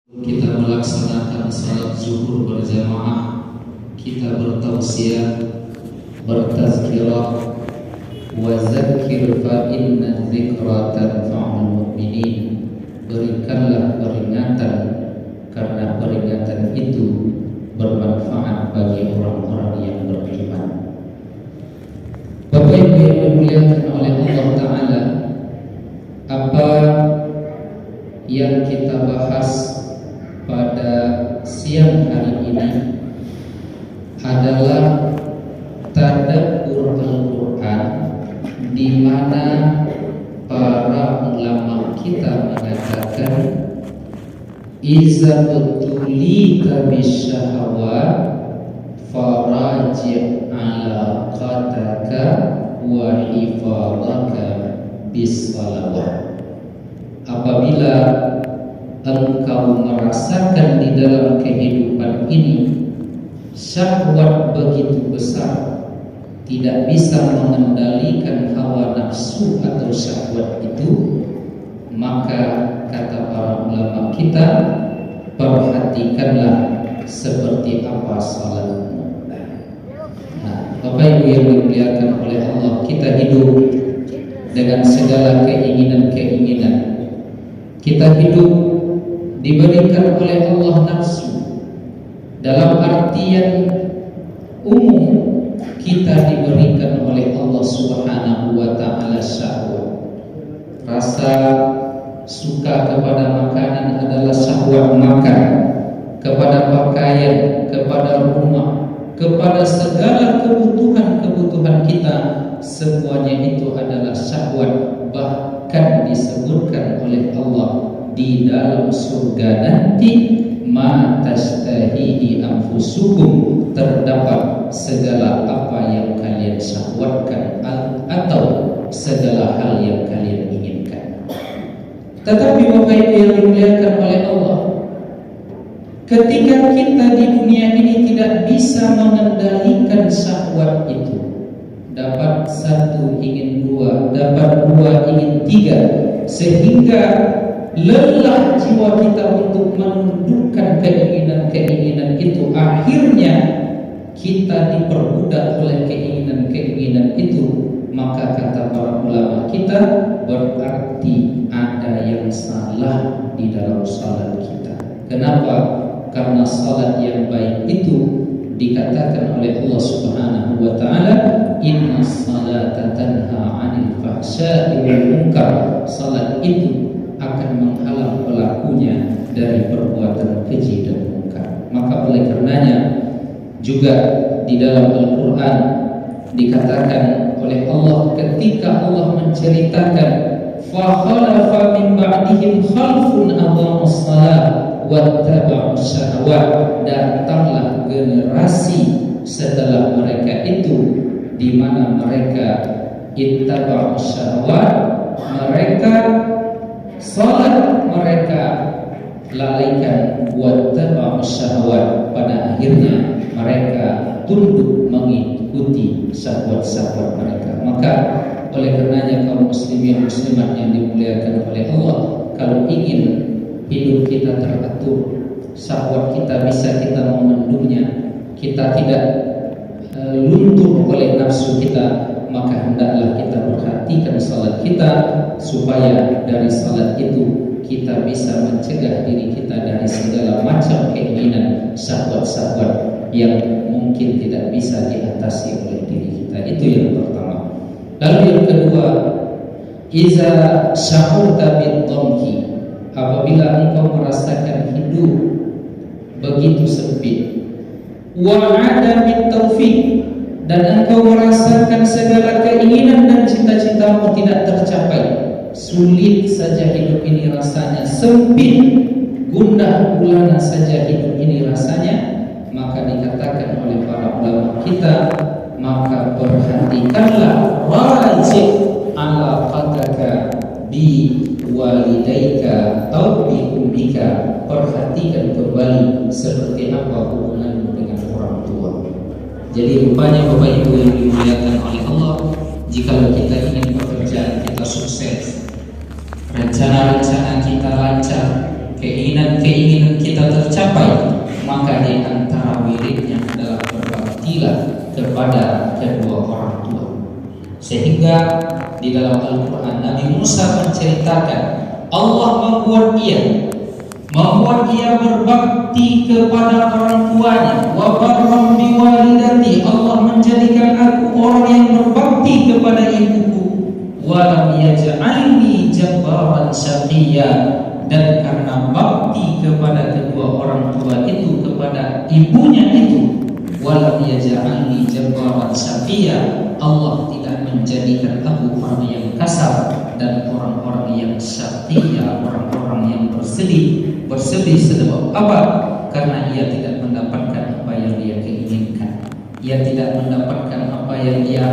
Kita melaksanakan salat zuhur berjamaah, kita bertausiah, bertazkirah, wa zakkir fa inna dzikra tanfa'ul mu'minin. Berikanlah peringatan, karena peringatan itu bermanfaat bagi orang-orang yang beriman. Bapak Ibu yang dimuliakan oleh Allah Ta'ala, apa yang kita bahas pada siang hari ini adalah tadabbur Al-Quran, di mana para ulama kita mengatakan iza betulita bisyahawat faraji' ala qataka wa hifadaka bisalawat. Apabila engkau merasakan di dalam kehidupan ini syahwat begitu besar, tidak bisa mengendalikan hawa nafsu atau syahwat itu, maka kata para ulama kita, perhatikanlah seperti apa salatmu. Nah, Bapak Ibu yang dimuliakan oleh Allah, kita hidup dengan segala keinginan-keinginan. Kita hidup diberikan oleh Allah nafsu. Dalam artian umum, kita diberikan oleh Allah Subhanahu wa Ta'ala syahwat. Rasa suka kepada makanan adalah syahwat makan, kepada pakaian, kepada rumah, kepada segala kebutuhan kita, semuanya itu adalah syahwat. Bahkan disebutkan oleh Allah di dalam surga nanti, ma tashtahihi anfusukum, terdapat segala apa yang kalian syahwatkan atau segala hal yang kalian inginkan. Tetapi Bapak Ibu yang dimuliakan oleh Allah, ketika kita di dunia ini tidak bisa mengendalikan syahwat itu, dapat satu ingin dua, dapat dua ingin tiga, sehingga lelah jiwa kita untuk menundukkan keinginan-keinginan itu. Akhirnya kita diperbudak oleh keinginan-keinginan itu. Maka kata para ulama kita, berarti ada yang salah di dalam salat kita. Kenapa? Karena salat yang baik itu dikatakan oleh Allah Subhanahu wa Ta'ala, inna salata tanha 'anil fahsya'i wal munkar. Salat itu akan menghalang pelakunya dari perbuatan keji dan munkar. Maka oleh karenanya juga di dalam Al-Quran dikatakan oleh Allah, ketika Allah menceritakan fa khalafa min ba'dihim khalfun aqamus shalah wattaba'us syahawat, datanglah generasi setelah mereka itu di mana mereka ittaba'us syahawat, mereka salat mereka lalaikan, wattaba'us syahawat, pada akhirnya mereka tunduk mengikuti syahwat-syahwat mereka. Maka oleh karenanya kaum muslimin muslimat yang dimuliakan oleh Allah, kalau ingin hidup kita teratur, syahwat kita bisa kita memendungnya, kita tidak luntur oleh nafsu kita, maka hendaklah kita perhatikan salat kita, supaya dari salat itu kita bisa mencegah diri kita dari segala macam keinginan syahwat-syahwat yang mungkin tidak bisa diatasi oleh diri kita. Itu yang pertama. Lalu yang kedua, iza syahurta bid-dhamki, apabila engkau merasakan hidup begitu sempit, wa adamit taufik, dan engkau merasakan segala keinginan dan cita-citamu tidak tercapai, sulit saja hidup ini rasanya, sempit, gundah gulana saja hidup ini rasanya, maka dikatakan oleh para ulama kita, maka perhatikanlah wajib ala qataka bi walidaika atau bi ummika, perhatikan kembali seperti apa hubunganmu dengan orang tua. Jadi rupanya Bapak Ibu yang dimuliakan oleh Allah, jika kita ingin pekerjaan kita sukses, rencana-rencana kita lancar, keinginan-keinginan maka di antara wiridnya adalah berbaktilah kepada kedua orang tua. Sehingga di dalam Al-Quran Nabi Musa menceritakan Allah membuat ia berbakti kepada orang tuanya. Wa barram biwalidati, Allah menjadikan aku orang yang berbakti kepada ibuku. Wa lam yaj'alni jabbaran syaqiyya, dan karena bakti kepada kedua orang tua itu kepada ibunya itu, wa lam yaj'alni jabbaran syaqiyya, Allah tidak menjadikan aku orang yang kasar dan orang-orang yang syaqiyya, orang-orang yang bersedih sebab apa? Karena ia tidak mendapatkan apa yang dia inginkan, ia tidak mendapatkan apa yang dia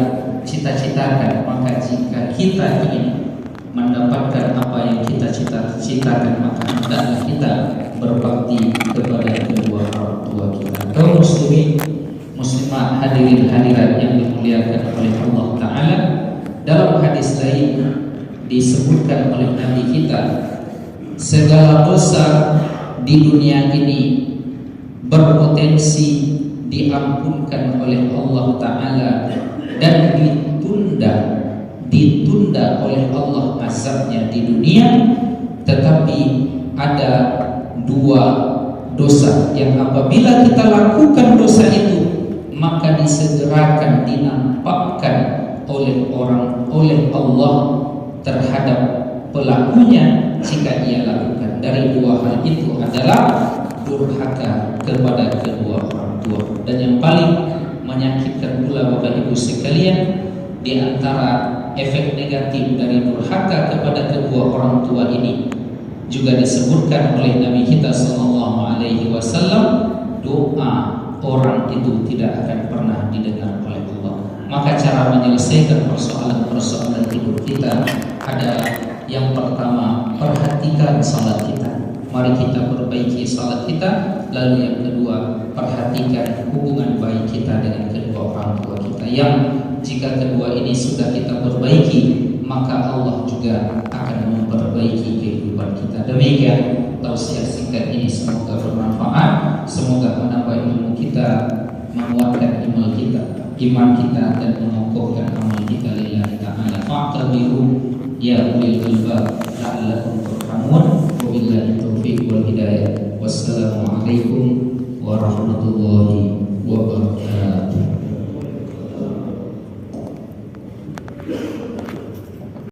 cita-citakan. Maka jika kita ingin mendapatkan apa yang kita cita-citakan, maka hendaklah kita berbakti kepada kedua orang tua kita. Kaum muslimin muslimat, hadirin hadirat yang dimuliakan oleh Allah Ta'ala, dalam hadis lain disebutkan oleh Nabi kita, segala dosa di dunia ini berpotensi diampunkan oleh Allah Ta'ala dan ditunda oleh Allah azabnya di dunia. Tetapi ada dua dosa yang apabila kita lakukan dosa itu, maka disegerakan, dinampakkan oleh Allah terhadap pelakunya jika ia lakukan. Dari dua hal itu adalah durhaka kepada kedua orang tua. Dan yang paling menyakitkan pula Bapak Ibu sekalian, di antara efek negatif dari durhaka kepada kedua orang tua ini juga disebutkan oleh Nabi kita sallallahu alaihi wasallam, doa orang itu tidak akan pernah didengar oleh Allah. Maka cara menyelesaikan persoalan-persoalan hidup kita adalah yang pertama, perhatikan salat kita. Mari kita perbaiki salat kita. Lalu yang kedua, perhatikan hubungan baik kita dengan kedua orang tua kita, yang jika kedua ini sudah kita perbaiki, maka Allah juga akan memperbaiki kehidupan kita. Demikian tausiah singkat ini, semoga bermanfaat, semoga menambah ilmu kita, menguatkan iman kita dan mengokohkan amal kita lillahi ta'ala. Fa'tabiru ya ulil albab la'allakum turhamun. Wabillahi taufiq wal hidayah. Wassalamualaikum warahmatullahi wabarakatuh.